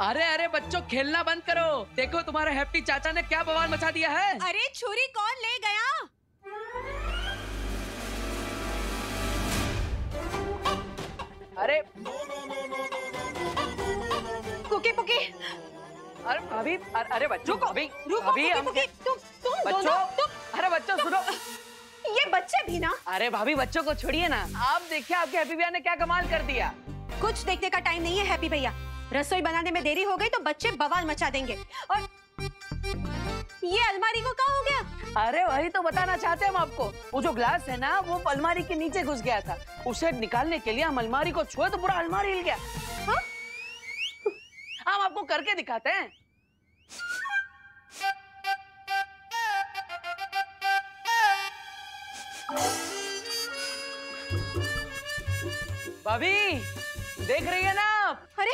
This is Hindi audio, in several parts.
अरे अरे बच्चों, खेलना बंद करो। देखो तुम्हारे हैप्पी चाचा ने क्या बवाल मचा दिया है। अरे छुरी कौन ले गया? अरे कुकी पुकी। अरे भाभी, अरे बच्चों, भाभी रुको हम तुम बच्चों, दोनों, अरे बच्चों सुनो। ये बच्चे भी ना। अरे भाभी बच्चों को छोड़िए ना, आप देखिए आपके हैप्पी भैया ने क्या कमाल कर दिया। कुछ देखने का टाइम नहीं है हैप्पी भैया। रसोई बनाने में देरी हो गई तो बच्चे बवाल मचा देंगे। और ये अलमारी को क्या हो गया? अरे वही तो बताना चाहते हैं हम आपको। वो जो ग्लास है ना, वो अलमारी के नीचे घुस गया था। उसे निकालने के लिए हम अलमारी को छुए तो पूरा अलमारी हिल गया। हाँ? हम आपको करके दिखाते हैं। भाभी देख रही है ना आप? अरे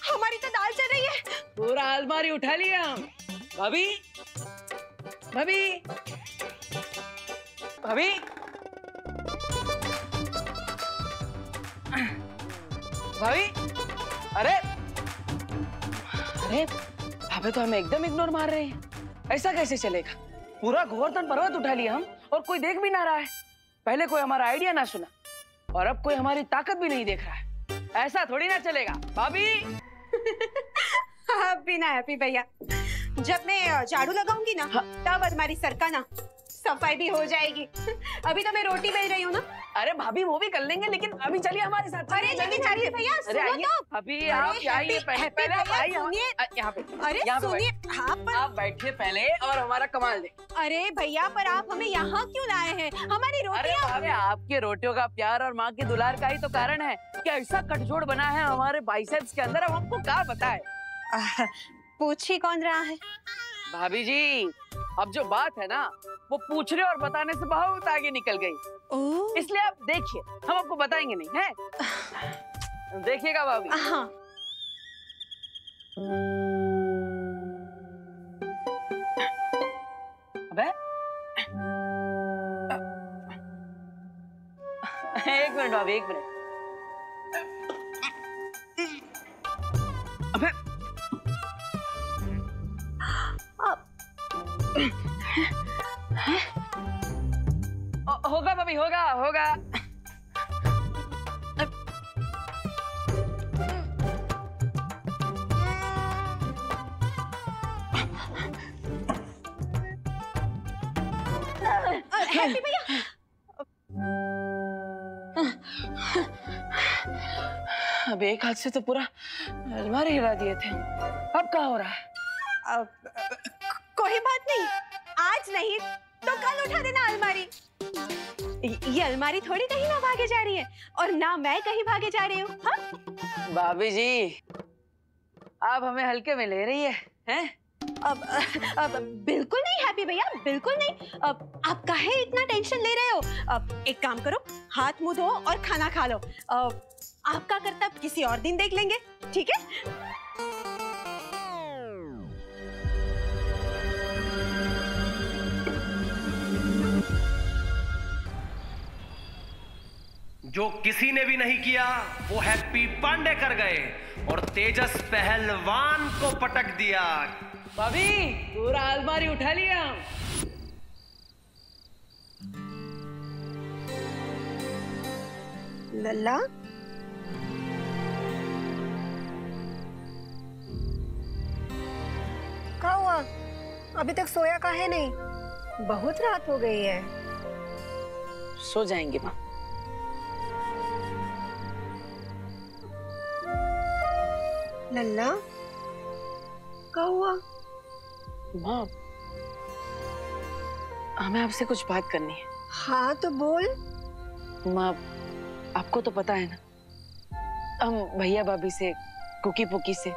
हमारी तो दाल चल रही है। पूरा अलमारी उठा लिया हम। भाभी भाभी भाभी भाभी, अरे अरे भाभी तो हमें एकदम इग्नोर मार रहे हैं। ऐसा कैसे चलेगा? पूरा गोवर्धन पर्वत उठा लिया हम और कोई देख भी ना रहा है। पहले कोई हमारा आइडिया ना सुना और अब कोई हमारी ताकत भी नहीं देख रहा है। ऐसा थोड़ी ना चलेगा भाभी। अब भी ना हैप्पी भैया, जब मैं झाड़ू लगाऊंगी ना, हाँ। तब अलमारी सरकाना, सफाई भी हो जाएगी। अभी तो मैं रोटी बेल रही हूँ ना। अरे भाभी वो भी कर लेंगे, लेकिन अभी चलिए हमारे साथ। अरे लेकिन हैप्पी भैया सुनो तो। अभी आप आइए, पहले आप आइए यहाँ पे। अरे यहाँ पे सुनिए, हाँ पर आप बैठिए पहले और हमारा कमाल दे। अरे भैया, पर आप हमें यहाँ क्यों लाए हैं? हमारी अरे रोटियाँ। भाभी, आपके रोटियों का प्यार और माँ की दुलार का ही तो कारण है कि ऐसा कटजोड़ बना है हमारे बाइसेप्स के अंदर। अब हमको क्या बताए? पूछ ही कौन रहा है? भाभी जी, अब जो बात है ना, वो पूछने और बताने से बहुत आगे निकल गई। इसलिए आप देखिए, हम आपको बताएंगे नहीं है। देखिएगा भाभी। हाँ। अबे एक मिनट भाभी, एक मिनट। अबे होगा भाभी, होगा होगा। हैप्पी भैया, अब एक हाथ से तो पूरा अलमारी हिला दिए थे। अब क्या हो रहा है? कोई बात नहीं, आज नहीं तो कल उठा देना अलमारी। ये अलमारी थोड़ी कहीं ना भागे जा रही है, और ना मैं कहीं भागे जा रही हूँ। हाँ? भाभी जी, आप हमें हल्के में ले रही है, हैं? अब बिल्कुल नहीं हैप्पी भैया, बिल्कुल नहीं। अब आप काहे इतना टेंशन ले रहे हो? अब एक काम करो, हाथ मुंह धो और खाना खा लो। आपका कर्तव्य किसी और दिन देख लेंगे, ठीक है? जो किसी ने भी नहीं किया वो हैप्पी पांडे कर गए और तेजस पहलवान को पटक दिया। भाभी पूरा अलमारी उठा लिया। लल्ला, क्या हुआ? अभी तक सोया काहे नहीं? बहुत रात हो गई है। सो जाएंगे माँ। लल्ला, क्या हुआ? माँ, हमें आपसे कुछ बात करनी है। हाँ तो बोल। माँ, आपको तो पता है ना, हम भैया भाभी से, कुकी पुकी से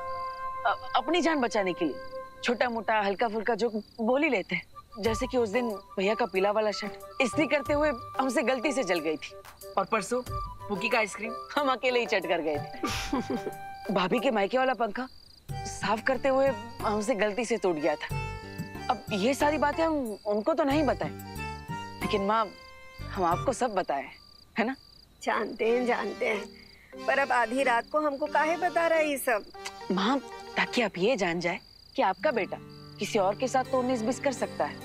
अपनी जान बचाने के लिए छोटा मोटा हल्का फुल्का जो बोल ही लेते हैं। जैसे कि उस दिन भैया का पीला वाला शर्ट इस्त्री करते हुए हमसे गलती से जल गई थी, और परसों पुकी का आइसक्रीम हम अकेले ही चट कर गए थे। भाभी के मायके वाला पंखा साफ करते हुए हमसे गलती से टूट गया था। अब ये सारी बातें हम उनको तो नहीं बताए, लेकिन माँ हम आपको सब बताए, है ना? जानते हैं, पर अब आधी रात को हमको काहे बता रहा है ये सब? माँ ताकि आप ये जान जाए कि आपका बेटा किसी और के साथ तो 19-20 कर सकता है,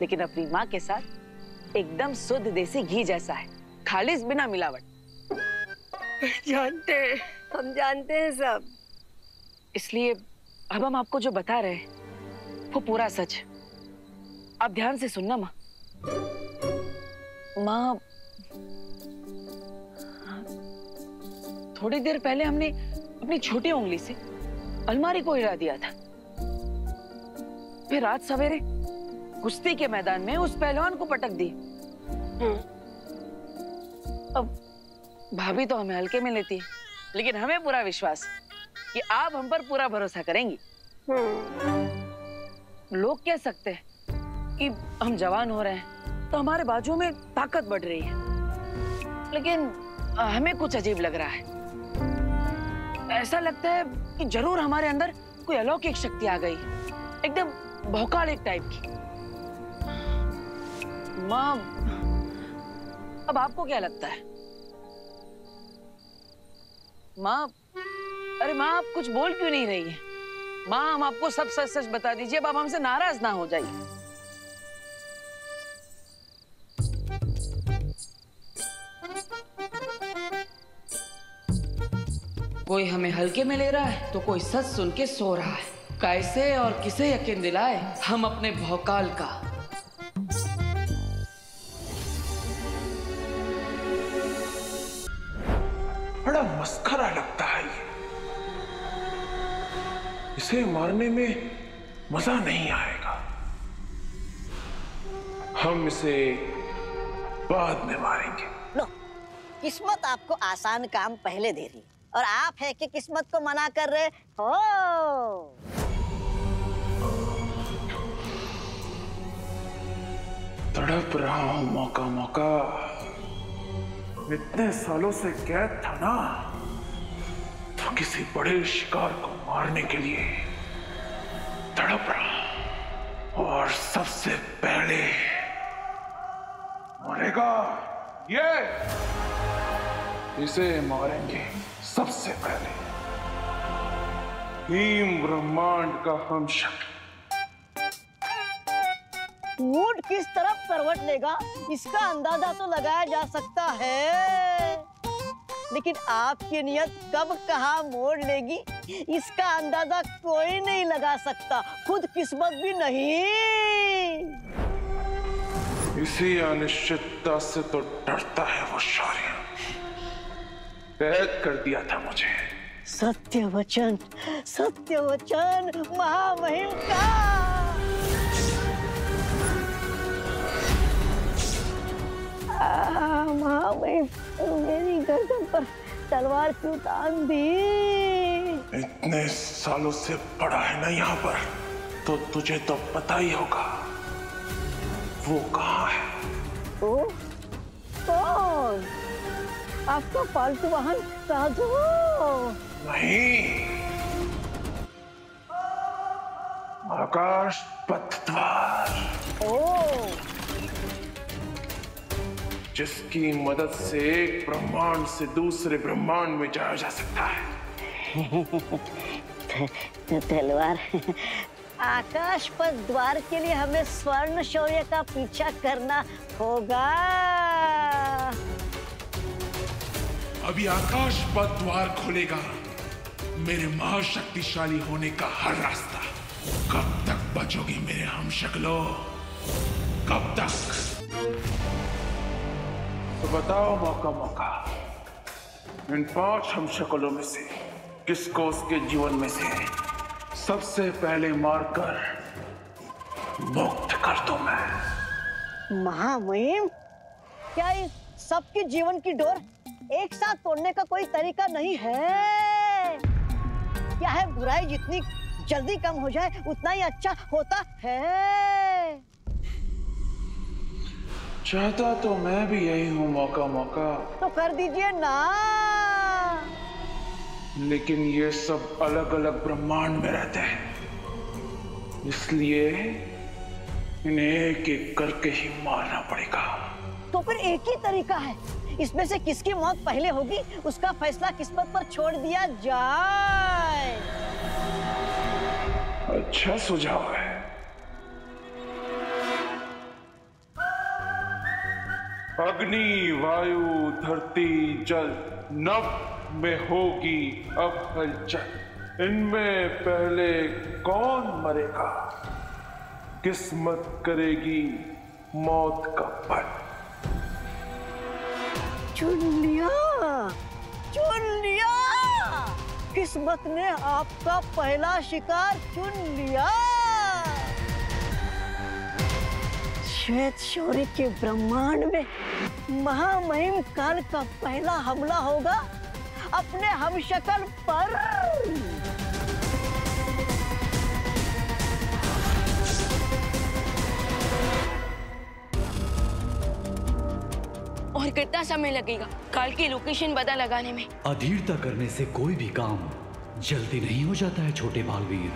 लेकिन अपनी माँ के साथ एकदम शुद्ध देसी घी जैसा है, खालिस बिना मिलावट। जानते हैं, हम जानते हैं सब। इसलिए अब हम आपको जो बता रहे हैं वो पूरा सच है। आप ध्यान से सुनना माँ। माँ, थोड़ी देर पहले हमने अपनी छोटी उंगली से अलमारी को हिला दिया था, फिर रात सवेरे कुश्ती के मैदान में उस पहलवान को पटक दी। अब भाभी तो हमें हल्के में लेती है, लेकिन हमें पूरा विश्वास है कि आप हम पर पूरा भरोसा करेंगी। लोग कह सकते हैं कि हम जवान हो रहे हैं तो हमारे बाजुओं में ताकत बढ़ रही है, लेकिन हमें कुछ अजीब लग रहा है। ऐसा लगता है कि जरूर हमारे अंदर कोई अलौकिक शक्ति आ गई, एकदम भौकाल टाइप की। माँ, अब आपको क्या लगता है? माँ, अरे माँ, आप कुछ बोल क्यों नहीं रही है? माँ, हम आपको सब सच सच बता दीजिए, अब आप हमसे नाराज ना हो जाइए। कोई हमें हल्के में ले रहा है तो कोई सच सुन के सो रहा है। कैसे और किसे यकीन दिलाए हम अपने भौकाल का? बड़ा मस्खरा लगता है ये। इसे मारने में मजा नहीं आएगा। हम इसे बाद में मारेंगे। लो, किस्मत आपको आसान काम पहले दे रही और आप है कि किस्मत को मना कर रहे हो। तड़प रहा हूं मौका मौका। इतने सालों से कैद था ना, तो किसी बड़े शिकार को मारने के लिए तड़प रहा, और सबसे पहले मरेगा ये। इसे मारेंगे सबसे पहले। भीम ब्रह्मांड का हम शक्ल। मूड किस तरफ करवट लेगा इसका अंदाजा तो लगाया जा सकता है, लेकिन आपकी नियत कब कहाँ मोड़ लेगी इसका अंदाजा कोई नहीं लगा सकता, खुद किस्मत भी नहीं। इसी अनिश्चितता से तो डरता है वो शौर्य। कैद कर दिया था मुझे। सत्य वचन महामहिम का। महामहिम, मेरी गर्दन पर तलवार क्यों तान दी? इतने सालों से पड़ा है ना यहाँ पर, तो तुझे तो पता ही होगा वो कहाँ है। ओ, कौन? आपका पालतू वाहन साधु? नहीं, आकाश पथ द्वार। ओ, जिसकी मदद से एक ब्रह्मांड से दूसरे ब्रह्मांड में जाया जा सकता है। तलवार। आकाश पथ द्वार के लिए हमें स्वर्ण शौर्य का पीछा करना होगा। अभी आकाश पथ द्वार खोलेगा मेरे महाशक्तिशाली होने का हर रास्ता। कब तक बचोगे मेरे हमशक्लों? कब तक? तो बताओ मौका मौका, इन 5 हमशक्लों में से किसको उसके जीवन में से सबसे पहले मारकर मुक्त कर दूं मैं? महामहिम, क्या इस सबके जीवन की डोर एक साथ तोड़ने का कोई तरीका नहीं है? क्या है, बुराई जितनी जल्दी कम हो जाए उतना ही अच्छा होता है। चाहता तो मैं भी यही हूँ मौका मौका। तो कर दीजिए ना। लेकिन ये सब अलग अलग ब्रह्मांड में रहते हैं, इसलिए इन्हें एक एक करके ही मारना पड़ेगा। तो फिर एक ही तरीका है, इसमें से किसकी मौत पहले होगी उसका फैसला किस्मत पर छोड़ दिया जाए। अच्छा सुझाव है। अग्नि, वायु, धरती, जल, नभ में होगी अब हलचल। इनमें पहले कौन मरेगा? किस्मत करेगी मौत का पल। चुन लिया, चुन लिया। किस्मत ने आपका पहला शिकार चुन लिया। श्वेत शौर्य के ब्रह्मांड में महामहिम काल का पहला हमला होगा अपने हमशक्ल पर। और कितना समय लगेगा काल की लोकेशन पता लगाने में? अधीरता करने से कोई भी काम जल्दी नहीं हो जाता है छोटे बालवीर।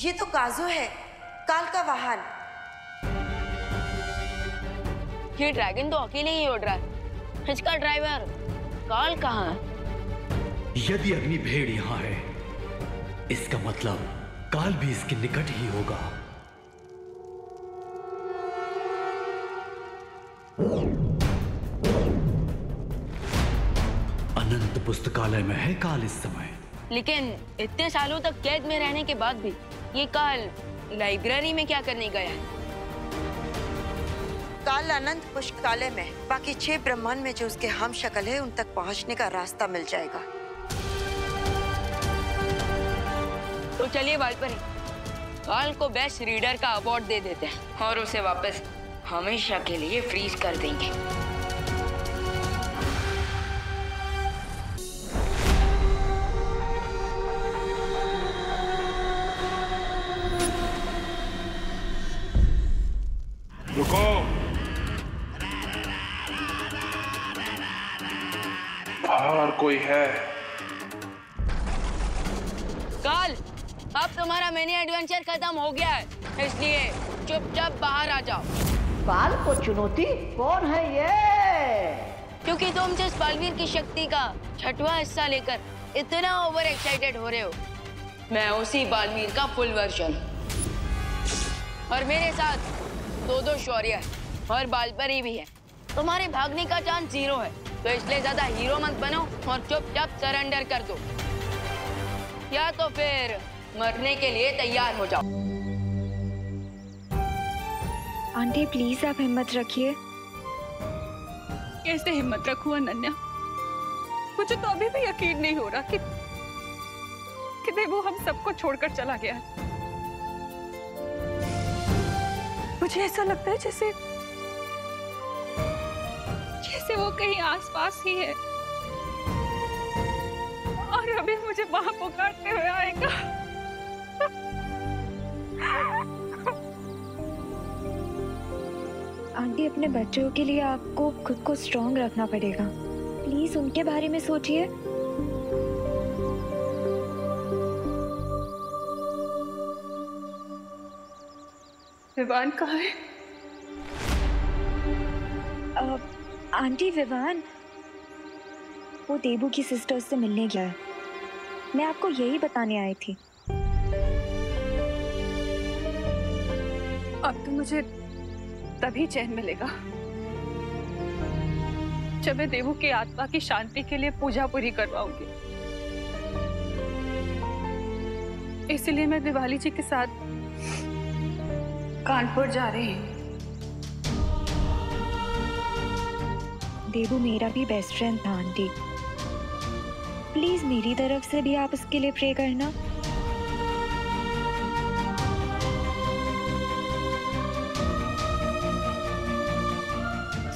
ये तो काजू है, काल का वाहन। ये ड्रैगन तो अकेले ही उड़ रहा है, इसका ड्राइवर काल कहाँ है? यदि अग्नि भेड़ यहाँ है, इसका मतलब काल भी इसके निकट ही होगा। अनंत पुस्तकालय में है काल इस समय। लेकिन इतने सालों तक कैद में रहने के बाद भी ये काल लाइब्रेरी में क्या करने गया है? काल अनंत पुस्तकालय में बाकी 6 ब्रह्मांड में जो उसके हम शक्ल है उन तक पहुंचने का रास्ता मिल जाएगा। तो चलिए वालपरी, काल को बेस्ट रीडर का अवार्ड दे देते हैं और उसे वापस हमेशा के लिए फ्रीज कर देंगे। रुको, बाहर कोई है? काल, अब तुम्हारा मिनी एडवेंचर खत्म हो गया है, इसलिए चुपचाप बाहर आ जाओ। काल को चुनौती? कौन है ये? क्योंकि तुम जिस बालवीर की शक्ति का 6वां हिस्सा लेकर इतना ओवर एक्साइटेड हो रहे हो, मैं उसी बालवीर का फुल वर्जन। और मेरे साथ 2 शौर्य है और बालपरी भी है। तुम्हारे भागने का चांस 0 है, तो इसलिए ज्यादा हीरो मत बनो और चुपचाप सरेंडर कर दो, या तो फिर मरने के लिए तैयार हो जाओ। आंटी प्लीज आप हिम्मत रखिए। कैसे हिम्मत रखूं अनन्या? मुझे तो अभी भी यकीन नहीं हो रहा कि देवू हम सबको छोड़कर चला गया। मुझे ऐसा लगता है जैसे वो कहीं आसपास ही है और अभी मुझे वहां पुकारते हुए आएगा। आंटी अपने बच्चों के लिए आपको खुद को स्ट्रॉन्ग रखना पड़ेगा। प्लीज उनके बारे में सोचिए। विवान कहाँ है? आंटी विवान वो देबू की सिस्टर्स से मिलने गया है। मैं आपको यही बताने आई थी। अब तो मुझे तभी चैन मिलेगा जब मैं देवू की आत्मा की शांति के लिए पूजा पूरी करवाऊंगी। इसलिए मैं दिवाली जी के साथ कानपुर जा रही हूँ। देबू मेरा भी बेस्ट फ्रेंड था आंटी। प्लीज मेरी तरफ से भी आप उसके लिए प्रे करना।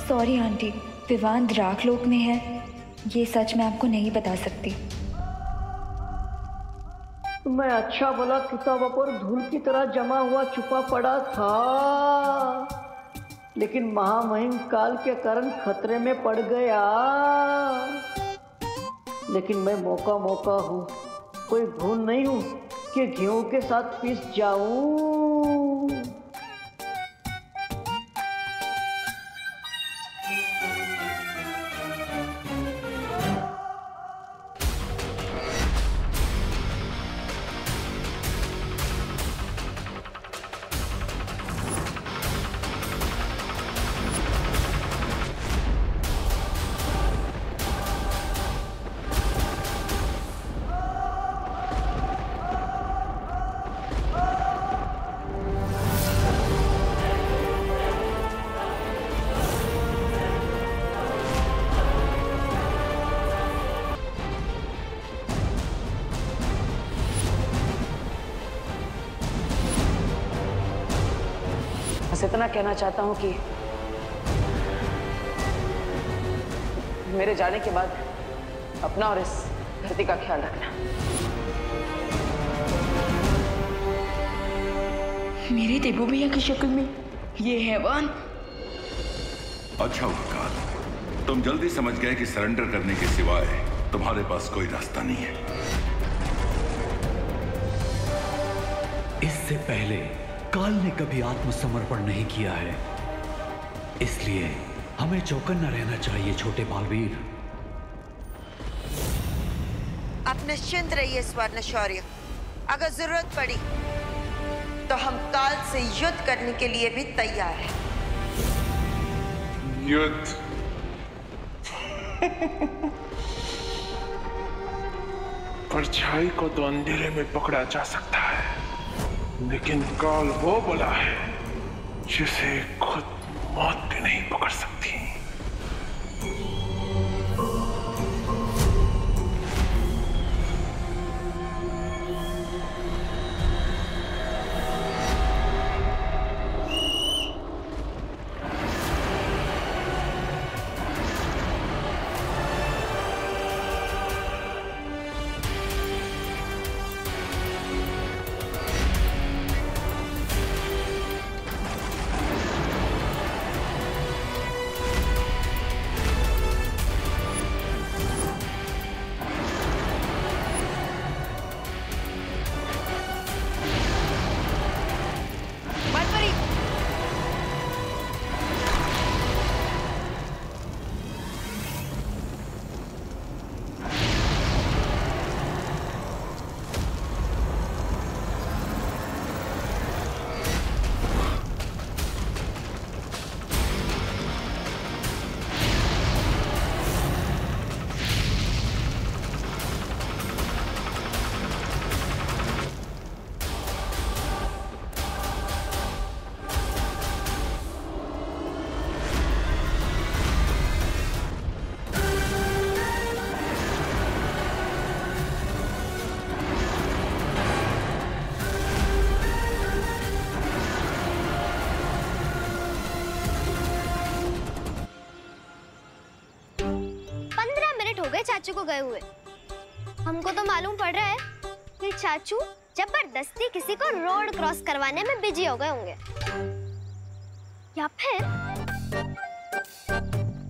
सॉरी आंटी, विवान द्राकलोक में है, ये सच मैं आपको नहीं बता सकती। मैं अच्छा भला किताबों पर धूल की तरह जमा हुआ छुपा पड़ा था, लेकिन महामहिम काल के कारण खतरे में पड़ गया। लेकिन मैं मौका मौका हूँ, कोई भूल नहीं हूँ कि गेहूं के साथ पिस जाऊं। बस इतना कहना चाहता हूँ कि मेरे जाने के बाद अपना और इस धरती का ख्याल रखना। मेरे देवो भैया की शक्ल में ये हैवान। अच्छा हुआ काल, तुम जल्दी समझ गए कि सरेंडर करने के सिवाय तुम्हारे पास कोई रास्ता नहीं है। इससे पहले काल ने कभी आत्मसमर्पण नहीं किया है, इसलिए हमें चौकन्ना रहना चाहिए छोटे बालवीर। आप निश्चिंत रहिए स्वर्ण शौर्य, अगर जरूरत पड़ी तो हम काल से युद्ध करने के लिए भी तैयार हैं। युद्ध? परछाई को तो अंधेरे में पकड़ा जा सकता है, लेकिन काल वो बला है जिसे खुद मौत भी नहीं पकड़ सकती। चाचू को गए हुए। हमको तो मालूम पड़ रहा है कि चाचू जबरदस्ती किसी को रोड क्रॉस करवाने में बिजी हो गए होंगे, या फिर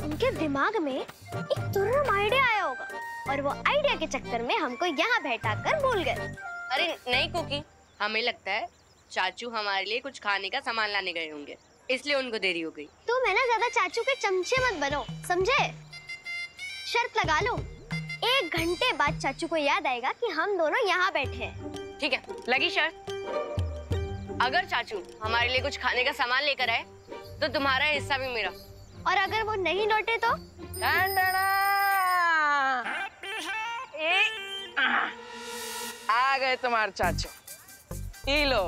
उनके दिमाग में एक तुर्रम आइडिया आया होगा और वो आइडिया के चक्कर में हमको यहाँ बैठाकर भूल गए। अरे नहीं कुकी, हमें लगता है चाचू हमारे लिए कुछ खाने का सामान लाने गए होंगे, इसलिए उनको देरी हो गई। तुम है ना ज्यादा चाचू के चमचे मत बनो, समझे? शर्त लगा लो, 1 घंटे बाद चाचू को याद आएगा कि हम दोनों यहाँ बैठे हैं। ठीक है, लगी शर्त। अगर चाचू हमारे लिए कुछ खाने का सामान लेकर आए तो तुम्हारा हिस्सा भी मेरा, और अगर वो नहीं लौटे तो? आ गए तुम्हारे चाचू। ई लो,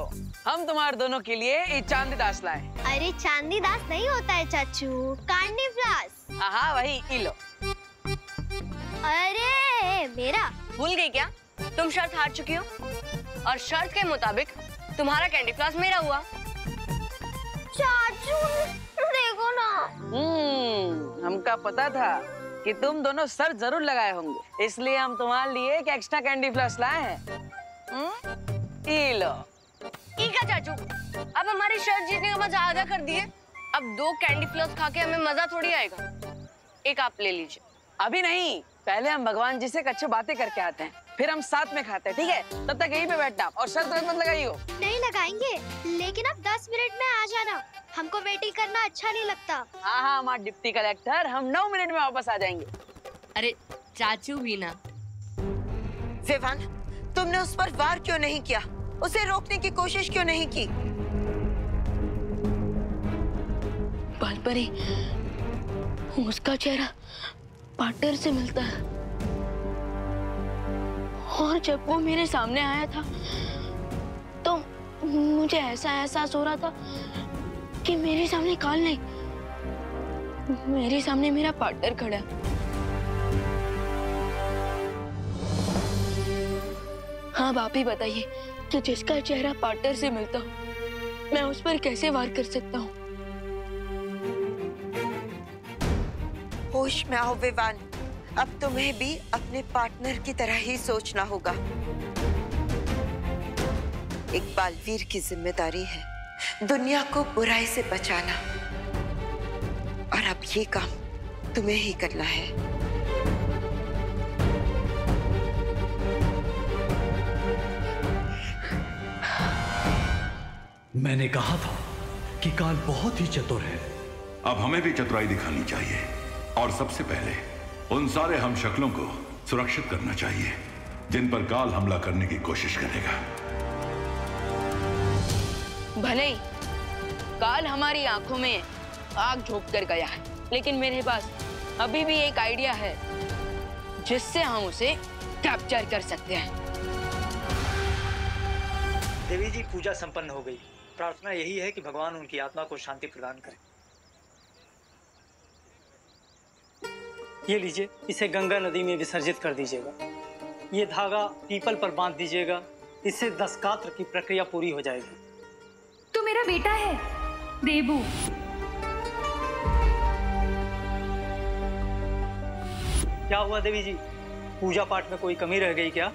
हम तुम्हारे दोनों के लिए ये चांदी दास लाए। अरे चांदी दास नहीं होता है चाचू, कांडी फ्लास। हाँ वही, ई लो। अरे मेरा भूल गई क्या? तुम शर्त हार चुकी हो और शर्त के मुताबिक तुम्हारा कैंडी फ्लास मेरा हुआ। चाचू देखो ना। हमका पता था कि तुम दोनों सर जरूर लगाए होंगे, इसलिए हम तुम्हारे लिए एक एक्स्ट्रा कैंडी फ्लास लाए हैं। ई लो। ठीक है चाचू, अब हमारी शर्त जीतने का मजा आधा कर दिए, अब 2 कैंडी फ्लोस खा के हमें मजा थोड़ी आएगा। एक आप ले लीजिए। अभी नहीं, पहले हम भगवान जी से अच्छी बातें करके आते हैं, फिर हम साथ में खाते हैं, ठीक है? तब तक यहीं पे बैठना और शर्त मत लगाइयो। नहीं लगाएंगे, लेकिन अब 10 मिनट में आ जाना। हमको वेटिंग करना अच्छा नहीं लगता। हाँ हाँ हमारे डिप्टी कलेक्टर, हम 9 मिनट में वापस आ जाएंगे। अरे चाचू भी ना। विवान, तुमने उस पर वार क्यों नहीं किया? उसे रोकने की कोशिश क्यों नहीं की? बालपरी, उसका चेहरा पार्टनर से मिलता है और जब वो मेरे सामने आया था तो मुझे ऐसा एहसास हो रहा था कि मेरे सामने काल नहीं, मेरे सामने मेरा पार्टनर खड़ा है। हाँ आप ही बताइए कि जिसका चेहरा पार्टनर से मिलता हो मैं उस पर कैसे वार कर सकता हूँ? होश में आओ विवान, अब तुम्हें भी अपने पार्टनर की तरह ही सोचना होगा। एक बालवीर की जिम्मेदारी है दुनिया को बुराई से बचाना, और अब ये काम तुम्हें ही करना है। मैंने कहा था कि काल बहुत ही चतुर है। अब हमें भी चतुराई दिखानी चाहिए और सबसे पहले उन सारे हम शक्लों को सुरक्षित करना चाहिए जिन पर काल हमला करने की कोशिश करेगा। भले ही काल हमारी आंखों में आग झोंक कर गया है, लेकिन मेरे पास अभी भी एक आइडिया है जिससे हम उसे कैप्चर कर सकते हैं। देवी जी, पूजा संपन्न हो गई। प्रार्थना यही है कि भगवान उनकी आत्मा को शांति प्रदान करें। ये लीजिए, इसे गंगा नदी में विसर्जित कर दीजिएगा। ये धागा पीपल पर बांध दीजिएगा, इससे दस्तात्र की प्रक्रिया पूरी हो जाएगी। तू मेरा बेटा है देबू। क्या हुआ देवी जी, पूजा पाठ में कोई कमी रह गई क्या?